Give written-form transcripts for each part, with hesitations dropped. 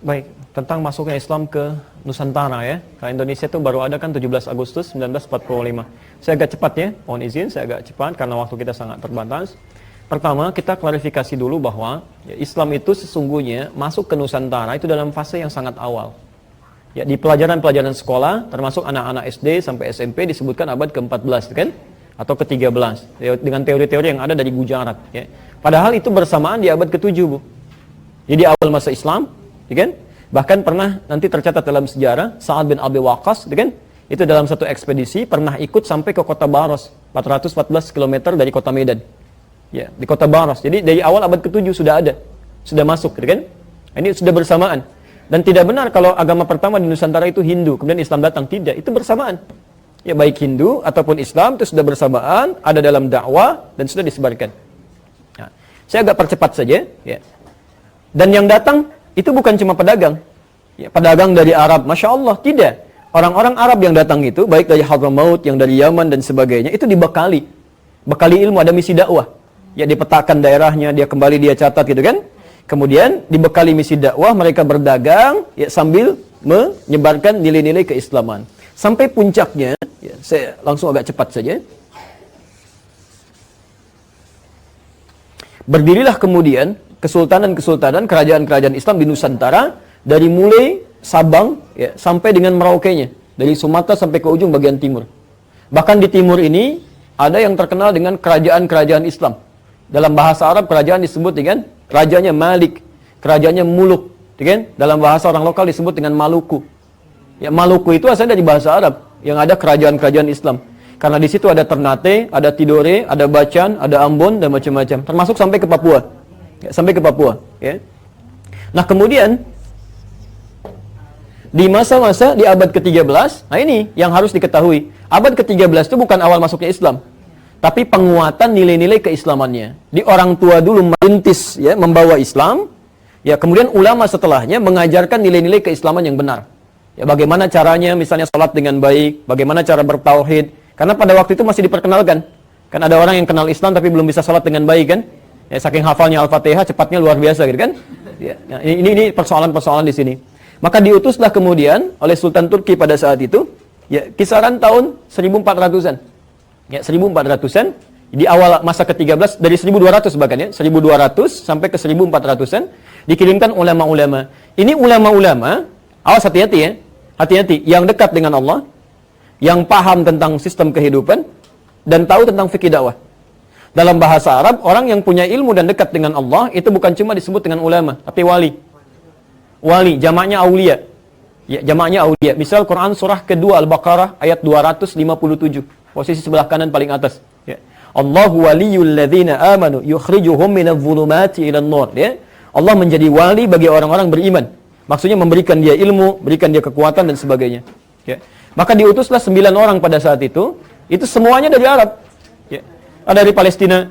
Baik, tentang masuknya Islam ke Nusantara ya. Ke Indonesia itu baru ada kan 17 Agustus 1945. Saya agak cepat ya, mohon izin saya agak cepat karena waktu kita sangat terbatas. Pertama, kita klarifikasi dulu bahwa ya, Islam itu sesungguhnya masuk ke Nusantara itu dalam fase yang sangat awal. Ya, di pelajaran-pelajaran sekolah, termasuk anak-anak SD sampai SMP disebutkan abad ke-14 kan? Atau ke-13 ya, dengan teori-teori yang ada dari Gujarat ya. Padahal itu bersamaan di abad ke-7, Bu. Jadi awal masa Islam, ya kan? Bahkan pernah nanti tercatat dalam sejarah Sa'ad bin Abi Waqqas, ya kan? Itu dalam satu ekspedisi pernah ikut sampai ke kota Baros, 414 km dari kota Medan. Ya, di kota Baros. Jadi dari awal abad ke-7 sudah ada, sudah masuk, ya kan? Ini sudah bersamaan. Dan tidak benar kalau agama pertama di Nusantara itu Hindu, kemudian Islam datang, tidak, itu bersamaan. Ya, baik Hindu ataupun Islam itu sudah bersamaan, ada dalam dakwah dan sudah disebarkan. Nah, saya agak percepat saja, ya. Dan yang datang itu bukan cuma pedagang, ya, pedagang dari Arab, masya Allah, tidak. Orang-orang Arab yang datang itu, baik dari Hadramaut, yang dari Yaman dan sebagainya, itu dibekali, bekali ilmu, ada misi dakwah. Ya, dipetakan daerahnya, dia kembali dia catat gitu kan. Kemudian dibekali misi dakwah, mereka berdagang, ya, sambil menyebarkan nilai-nilai keislaman. Sampai puncaknya, ya, saya langsung agak cepat saja. Berdirilah kemudian kesultanan-kesultanan, kerajaan-kerajaan Islam di Nusantara dari mulai Sabang ya, sampai dengan Merauke-nya, dari Sumatera sampai ke ujung bagian timur. Bahkan di timur ini ada yang terkenal dengan kerajaan-kerajaan Islam. Dalam bahasa Arab kerajaan disebut dengan rajanya Malik, kerajaannya Muluk, ya kan? Dalam bahasa orang lokal disebut dengan Maluku. Ya, Maluku itu asalnya dari bahasa Arab yang ada kerajaan-kerajaan Islam. Karena di situ ada Ternate, ada Tidore, ada Bacan, ada Ambon dan macam-macam, termasuk sampai ke Papua. Ya, sampai ke Papua, ya. Nah, kemudian di masa-masa di abad ke-13, nah ini yang harus diketahui. Abad ke-13 itu bukan awal masuknya Islam, tapi penguatan nilai-nilai keislamannya. Di orang tua dulu merintis ya, membawa Islam, ya, kemudian ulama setelahnya mengajarkan nilai-nilai keislaman yang benar. Ya, bagaimana caranya misalnya salat dengan baik, bagaimana cara bertauhid. Karena pada waktu itu masih diperkenalkan. Kan ada orang yang kenal Islam tapi belum bisa salat dengan baik kan? Ya, saking hafalnya Al-Fatihah, cepatnya luar biasa gitu kan? Ya, ini persoalan-persoalan di sini. Maka diutuslah kemudian oleh Sultan Turki pada saat itu, ya, kisaran tahun 1400-an. Ya, 1400-an di awal masa ke-13 dari 1200 bahkan ya, 1200 sampai ke 1400-an dikirimkan ulama-ulama. Ini ulama-ulama, awas hati-hati ya. Hati-hati, yang dekat dengan Allah, yang paham tentang sistem kehidupan dan tahu tentang fikih dakwah. Dalam bahasa Arab, orang yang punya ilmu dan dekat dengan Allah itu bukan cuma disebut dengan ulama, tapi wali. Wali, jamaknya aulia. Ya, jamaknya aulia. Misal Quran surah kedua Al-Baqarah ayat 257, posisi sebelah kanan paling atas. Ya. Allahu waliyul ladzina amanu yukhrijuhum minadh-dhulumati ilan nur. Ya. Allah menjadi wali bagi orang-orang beriman. Maksudnya memberikan dia ilmu, berikan dia kekuatan dan sebagainya. Ya. Maka diutuslah 9 orang pada saat itu semuanya dari Arab. Ya. Ada dari Palestina,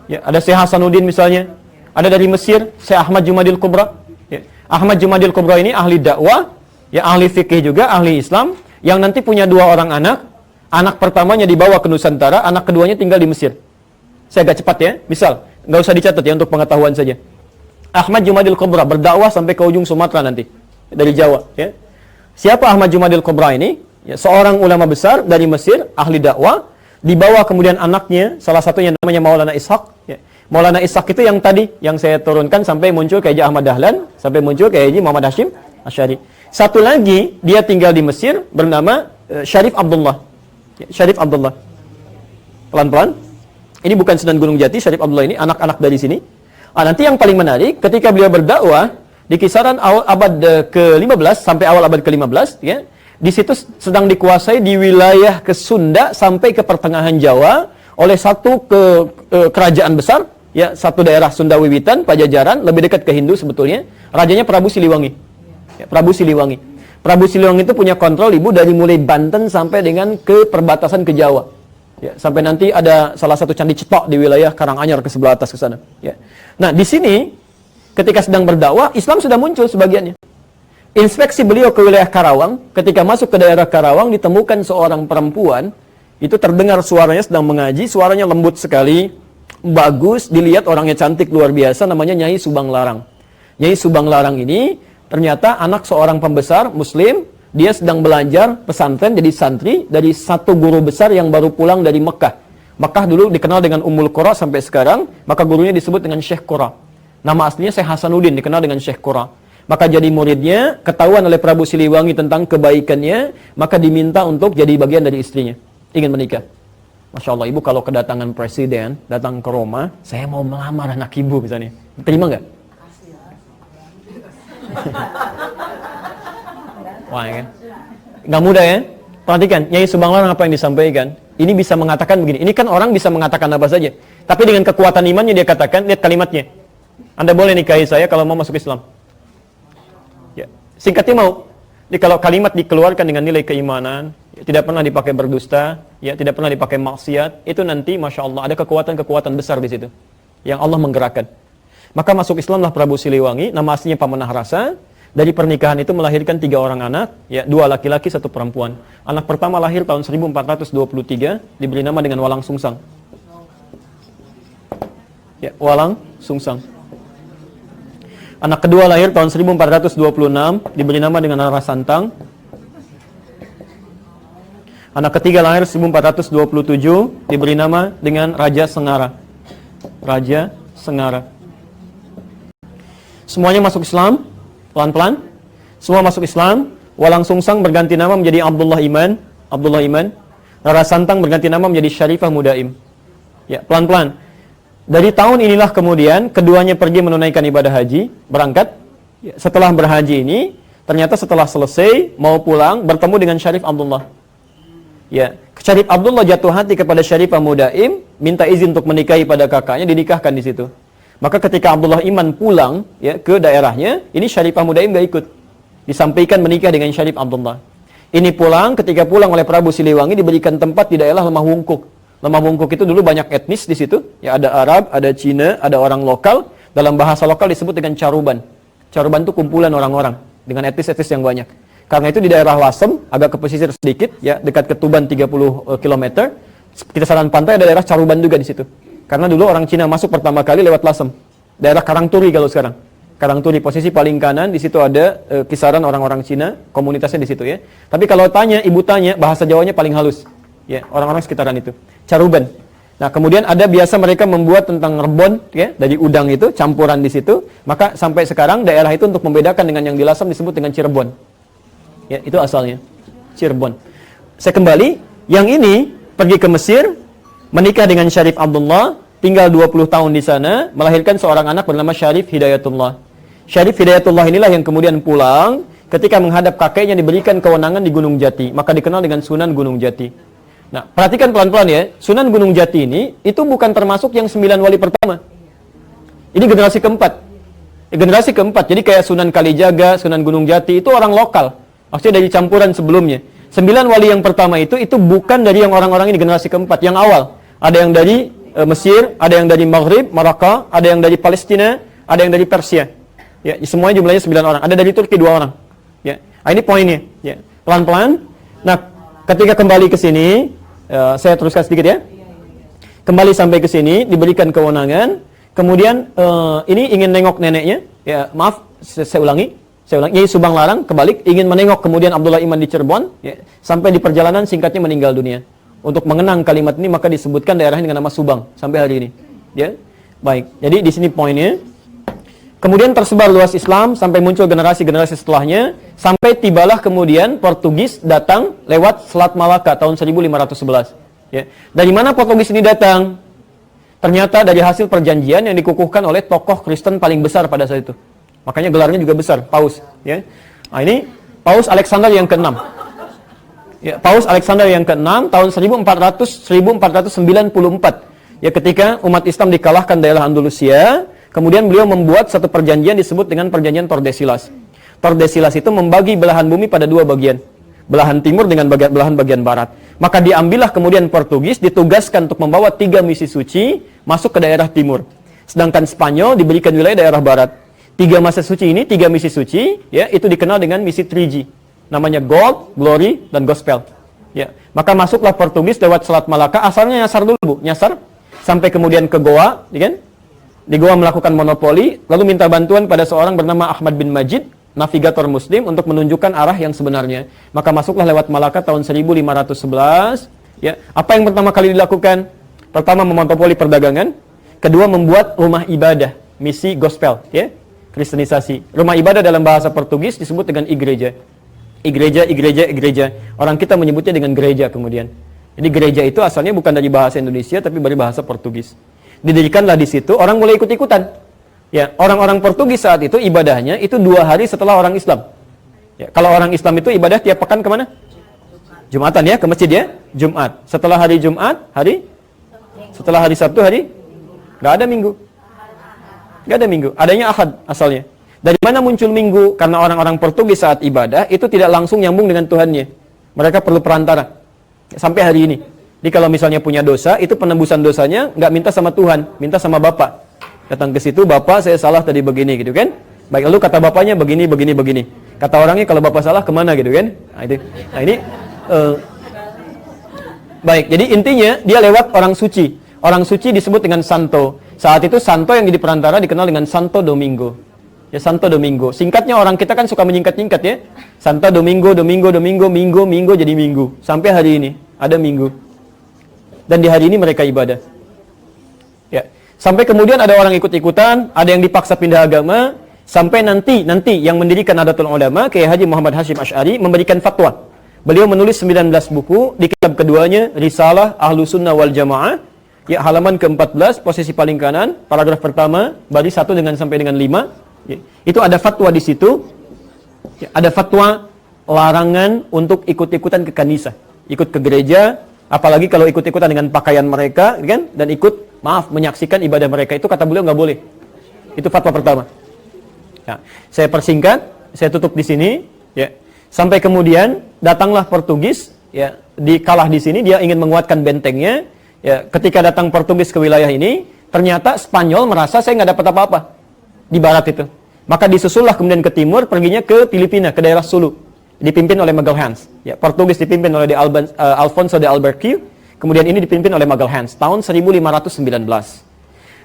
ya, ada Syekh Hasanuddin misalnya, ada dari Mesir, Syekh Ahmad Jumadil Kubra. Ya. Ahmad Jumadil Kubra ini ahli dakwah, ya, ahli fikih juga, ahli Islam, yang nanti punya 2 orang anak. Anak pertamanya dibawa ke Nusantara, anak keduanya tinggal di Mesir. Saya agak cepat ya, misal, nggak usah dicatat ya untuk pengetahuan saja. Ahmad Jumadil Kubra berdakwah sampai ke ujung Sumatera nanti, dari Jawa. Ya. Siapa Ahmad Jumadil Kubra ini? Ya, seorang ulama besar dari Mesir, ahli dakwah, dibawa kemudian anaknya, salah satunya namanya Maulana Ishaq. Ya. Maulana Ishaq itu yang tadi, yang saya turunkan sampai muncul ke Haji Ahmad Dahlan, sampai muncul ke Haji Muhammad Hashim Asy'ari. Satu lagi, dia tinggal di Mesir, bernama Syarif Abdullah. Ya, Syarif Abdullah. Pelan-pelan. Ini bukan Sunan Gunung Jati, Syarif Abdullah ini, anak-anak dari sini. Nanti yang paling menarik, ketika beliau berdakwah, di kisaran abad ke-15 sampai awal abad ke-15, ya, di situ sedang dikuasai di wilayah ke Sunda sampai ke pertengahan Jawa oleh satu kerajaan besar, ya, satu daerah Sunda Wiwitan, Pajajaran, lebih dekat ke Hindu sebetulnya. Rajanya Prabu Siliwangi. Ya, Prabu Siliwangi. Prabu Siliwangi itu punya kontrol Ibu dari mulai Banten sampai dengan ke perbatasan ke Jawa. Ya, sampai nanti ada salah satu candi cetok di wilayah Karanganyar ke sebelah atas ke sana. Ya. Nah, di sini ketika sedang berdakwah, Islam sudah muncul sebagiannya. Inspeksi beliau ke wilayah Karawang, ketika masuk ke daerah Karawang ditemukan seorang perempuan, itu terdengar suaranya sedang mengaji, suaranya lembut sekali, bagus, dilihat orangnya cantik luar biasa, namanya Nyai Subang Larang. Nyai Subang Larang ini ternyata anak seorang pembesar Muslim, dia sedang belajar pesantren jadi santri dari satu guru besar yang baru pulang dari Mekah. Mekah dulu dikenal dengan Ummul Qura sampai sekarang, maka gurunya disebut dengan Syekh Qura. Nama aslinya Syekh Hasanuddin, dikenal dengan Syekh Qura. Maka jadi muridnya, ketahuan oleh Prabu Siliwangi tentang kebaikannya, maka diminta untuk jadi bagian dari istrinya, ingin menikah. Masya Allah, ibu kalau kedatangan presiden, datang ke Roma, saya mau melamar anak ibu misalnya, terima nggak? Wah, ya kan? Nggak mudah ya? Perhatikan, Nyai Subanglarang apa yang disampaikan. Ini bisa mengatakan begini. Ini kan orang bisa mengatakan apa saja. Tapi dengan kekuatan imannya dia katakan, lihat kalimatnya. Anda boleh nikahi saya kalau mau masuk Islam. Ya. Singkatnya mau. Jadi kalau kalimat dikeluarkan dengan nilai keimanan, ya, tidak pernah dipakai berdusta, ya, tidak pernah dipakai maksiat, itu nanti Masya Allah ada kekuatan-kekuatan besar di situ. Yang Allah menggerakkan. Maka masuk Islamlah Prabu Siliwangi, nama aslinya Pamanah Rasa. Dari pernikahan itu melahirkan 3 orang anak, ya, 2 laki-laki, 1 perempuan. Anak pertama lahir tahun 1423, diberi nama dengan Walang Sungsang. Ya, Walang Sungsang. Anak kedua lahir tahun 1426, diberi nama dengan Rara Santang. Anak ketiga lahir 1427, diberi nama dengan Raja Sengara. Raja Sengara. Semuanya masuk Islam. Pelan-pelan, semua masuk Islam. Walang Sungsang berganti nama menjadi Abdullah Iman. Abdullah Iman. Rara Santang berganti nama menjadi Syarifah Mudaim. Ya, pelan-pelan. Dari tahun inilah kemudian keduanya pergi menunaikan ibadah haji, berangkat. Ya, setelah berhaji ini, ternyata setelah selesai mau pulang bertemu dengan Syarif Abdullah. Ya, Syarif Abdullah jatuh hati kepada Syarifah Mudaim, minta izin untuk menikahi pada kakaknya, dinikahkan di situ. Maka ketika Abdullah Iman pulang, ya, ke daerahnya, ini Syarifah Mudaim gak ikut. Disampaikan menikah dengan Syarif Abdullah. Ini pulang, ketika pulang oleh Prabu Siliwangi diberikan tempat di daerah Lemah Wungkuk. Lemah Wungkuk itu dulu banyak etnis di situ, ya, ada Arab, ada Cina, ada orang lokal. Dalam bahasa lokal disebut dengan Caruban. Caruban itu kumpulan orang-orang dengan etnis-etnis yang banyak. Karena itu di daerah Lasem, agak ke pesisir sedikit, ya, dekat ke Tuban 30 km. Kisaran pantai ada daerah Caruban juga di situ. Karena dulu orang Cina masuk pertama kali lewat Lasem. Daerah Karangturi kalau sekarang. Karangturi posisi paling kanan, di situ ada kisaran orang-orang Cina, komunitasnya di situ ya. Tapi kalau ibu tanya, bahasa Jawanya paling halus. Ya, orang-orang sekitaran itu. Caruban. Nah, kemudian ada biasa mereka membuat tentang rebon ya, dari udang itu, campuran di situ. Maka sampai sekarang daerah itu untuk membedakan dengan yang di Lasem disebut dengan Cirebon. Ya, itu asalnya. Cirebon. Saya kembali, yang ini pergi ke Mesir, menikah dengan Syarif Abdullah, tinggal 20 tahun di sana, melahirkan seorang anak bernama Syarif Hidayatullah. Syarif Hidayatullah inilah yang kemudian pulang, ketika menghadap kakeknya diberikan kewenangan di Gunung Jati, maka dikenal dengan Sunan Gunung Jati. Nah, perhatikan pelan-pelan ya, Sunan Gunung Jati ini, itu bukan termasuk yang 9 wali pertama. Ini generasi keempat. Generasi keempat, jadi kayak Sunan Kalijaga, Sunan Gunung Jati, itu orang lokal. Maksudnya dari campuran sebelumnya. 9 wali yang pertama itu bukan dari yang orang-orang ini generasi keempat, yang awal. Ada yang dari Mesir, ada yang dari Maghrib, Maroko, ada yang dari Palestina, ada yang dari Persia. Ya, semuanya jumlahnya 9 orang. Ada dari Turki 2 orang. Ya, nah, ini poinnya. Ya, pelan-pelan. Nah, ketika kembali ke sini, saya teruskan sedikit ya. Kembali sampai ke sini, diberikan kewenangan. Kemudian ini ingin nengok neneknya. Ya, maaf, saya ulangi. Nyai Subanglarang kebalik ingin menengok kemudian Abdullah Iman di Cirebon. Ya, sampai di perjalanan singkatnya meninggal dunia. Untuk mengenang kalimat ini maka disebutkan daerahnya dengan nama Subang sampai hari ini. Ya, baik. Jadi di sini poinnya. Kemudian tersebar luas Islam sampai muncul generasi-generasi setelahnya, sampai tibalah kemudian Portugis datang lewat Selat Malaka tahun 1511. Ya. Dari mana Portugis ini datang? Ternyata dari hasil perjanjian yang dikukuhkan oleh tokoh Kristen paling besar pada saat itu. Makanya gelarnya juga besar, Paus. Ya. Nah, ini Paus Alexander yang ke-6. Ya, Paus Alexander yang ke-6 tahun 1494. Ya, ketika umat Islam dikalahkan daerah Andalusia, kemudian beliau membuat satu perjanjian disebut dengan perjanjian Tordesillas. Tordesillas itu membagi belahan bumi pada 2 bagian. Belahan timur dengan belahan bagian barat. Maka diambillah kemudian Portugis ditugaskan untuk membawa 3 misi suci masuk ke daerah timur. Sedangkan Spanyol diberikan wilayah daerah barat. 3 misi suci ini, 3 misi suci, ya, itu dikenal dengan misi 3G. Namanya Gold, Glory, dan Gospel. Ya, maka masuklah Portugis lewat Selat Malaka. Asalnya nyasar dulu, Bu. Nyasar sampai kemudian ke Goa, ya kan? Di Goa melakukan monopoli, lalu minta bantuan pada seorang bernama Ahmad bin Majid navigator muslim untuk menunjukkan arah yang sebenarnya. Maka masuklah lewat Malaka tahun 1511. Ya, apa yang pertama kali dilakukan? Pertama, memonopoli perdagangan. Kedua, membuat rumah ibadah, misi gospel, ya, kristenisasi. Rumah ibadah dalam bahasa Portugis disebut dengan igreja. Igreja. Orang kita menyebutnya dengan gereja kemudian. Jadi gereja itu asalnya bukan dari bahasa Indonesia tapi dari bahasa Portugis. Didirikanlah di situ, orang mulai ikut-ikutan. Ya, orang-orang Portugis saat itu ibadahnya itu 2 hari setelah orang Islam. Ya, kalau orang Islam itu ibadah tiap pekan kemana? Jumatan ya, ke masjid ya, Jumat. Setelah hari Jumat, setelah hari Sabtu nggak ada minggu. Adanya Ahad asalnya. Dari mana muncul minggu? Karena orang-orang Portugis saat ibadah itu tidak langsung nyambung dengan Tuhannya. Mereka perlu perantara. Sampai hari ini. Jadi kalau misalnya punya dosa, itu penembusan dosanya nggak minta sama Tuhan, minta sama Bapak. Datang ke situ, Bapak saya salah tadi begini gitu kan. Baik, lalu kata bapaknya begini. Kata orangnya kalau Bapak salah kemana gitu kan. Nah ini baik, jadi intinya dia lewat orang suci. Orang suci disebut dengan santo. Saat itu santo yang jadi perantara dikenal dengan Santo Domingo. Ya, Santo Domingo. Singkatnya orang kita kan suka menyingkat-nyingkat ya. Santo Domingo, minggu jadi minggu. Sampai hari ini ada minggu. Dan di hari ini mereka ibadah. Ya. Sampai kemudian ada orang ikut-ikutan, ada yang dipaksa pindah agama, sampai nanti yang mendirikan Nahdlatul Ulama, Kiai Haji Muhammad Hasyim Asy'ari memberikan fatwa. Beliau menulis 19 buku, di kitab keduanya Risalah Ahlus Sunnah wal Jamaah. Ya, halaman ke-14, posisi paling kanan, paragraf pertama, baris 1 sampai dengan 5. Ya, itu ada fatwa di situ. Ya, ada fatwa larangan untuk ikut-ikutan ke kanisa, ikut ke gereja, apalagi kalau ikut-ikutan dengan pakaian mereka, kan? Dan menyaksikan ibadah mereka, itu kata beliau nggak boleh. Itu fatwa pertama. Ya, saya persingkat, saya tutup di sini. Ya, sampai kemudian datanglah Portugis, ya, dikalah di sini, dia ingin menguatkan bentengnya. Ya, ketika datang Portugis ke wilayah ini, ternyata Spanyol merasa saya nggak dapat apa-apa di barat itu. Maka disusullah kemudian ke timur, perginya ke Filipina, ke daerah Sulu, dipimpin oleh Magalhães. Ya, Portugis dipimpin oleh Alfonso de Albuquerque, kemudian ini dipimpin oleh Magalhães tahun 1519.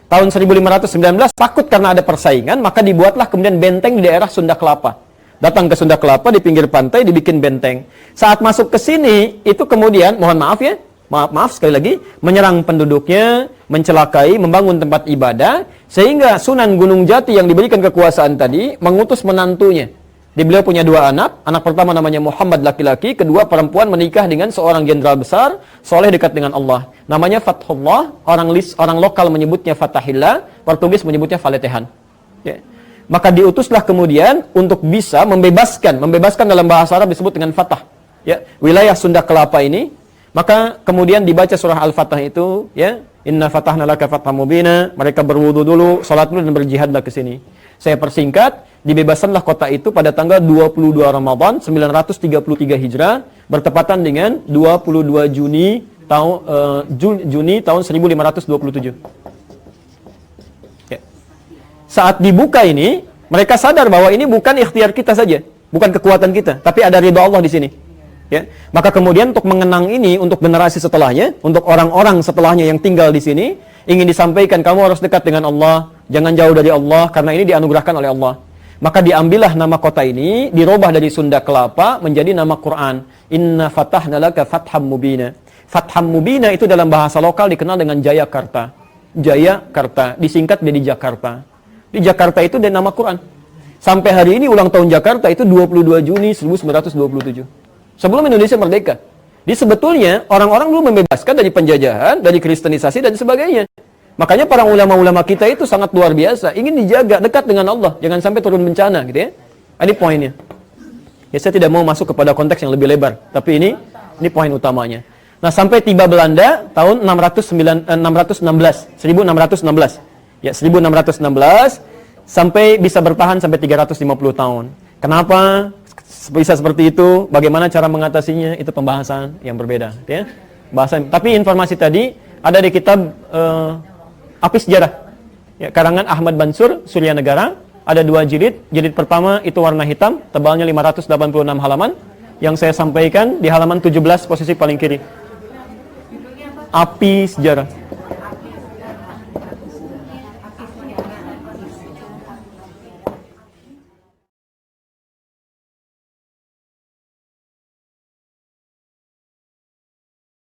Tahun 1519 takut karena ada persaingan, maka dibuatlah kemudian benteng di daerah Sunda Kelapa. Datang ke Sunda Kelapa di pinggir pantai dibikin benteng. Saat masuk ke sini itu kemudian mohon maaf ya, maaf sekali lagi, menyerang penduduknya, mencelakai, membangun tempat ibadah, sehingga Sunan Gunung Jati yang diberikan kekuasaan tadi mengutus menantunya. Beliau punya 2 anak. Anak pertama namanya Muhammad laki-laki, kedua perempuan, menikah dengan seorang jenderal besar, soleh dekat dengan Allah. Namanya Fathullah, orang lokal menyebutnya Fatahillah, Portugis menyebutnya Faletehan. Ya. Maka diutuslah kemudian untuk bisa membebaskan dalam bahasa Arab disebut dengan Fatah. Ya, wilayah Sunda Kelapa ini. Maka kemudian dibaca surah Al-Fatah itu, ya, Inna fatahna laka fatham mubina. Mereka berwudu dulu, salat dulu dan berjihadlah ke sini. Saya persingkat, dibebaskanlah kota itu pada tanggal 22 Ramadan 933 Hijrah, bertepatan dengan 22 Juni tahun 1527. Ya. Saat dibuka ini, mereka sadar bahwa ini bukan ikhtiar kita saja, bukan kekuatan kita, tapi ada ridha Allah di sini. Ya, maka kemudian untuk mengenang ini, untuk generasi setelahnya, untuk orang-orang setelahnya yang tinggal di sini, ingin disampaikan kamu harus dekat dengan Allah, jangan jauh dari Allah, karena ini dianugerahkan oleh Allah. Maka diambillah nama kota ini, dirubah dari Sunda Kelapa menjadi nama Quran. Inna fatahna laka fatham mubina. Fatham mubina itu dalam bahasa lokal dikenal dengan Jayakarta. Jayakarta, disingkat jadi Jakarta. Di Jakarta itu dan nama Quran. Sampai hari ini ulang tahun Jakarta itu 22 Juni 1927. Sebelum Indonesia merdeka. Jadi sebetulnya orang-orang dulu membebaskan dari penjajahan, dari kristenisasi dan sebagainya. Makanya para ulama-ulama kita itu sangat luar biasa, ingin dijaga dekat dengan Allah, jangan sampai turun bencana gitu ya. Ini poinnya. Ya, saya tidak mau masuk kepada konteks yang lebih lebar, tapi ini poin utamanya. Nah, sampai tiba Belanda tahun 1616. Ya, 1616 sampai bisa bertahan sampai 350 tahun. Kenapa bisa seperti itu? Bagaimana cara mengatasinya? Itu pembahasan yang berbeda, ya. Tapi informasi tadi ada di kitab Api Sejarah. Ya, karangan Ahmad Mansur, Surya Negara. Ada 2 jilid. Jilid pertama itu warna hitam, tebalnya 586 halaman. Yang saya sampaikan di halaman 17 posisi paling kiri. Api Sejarah.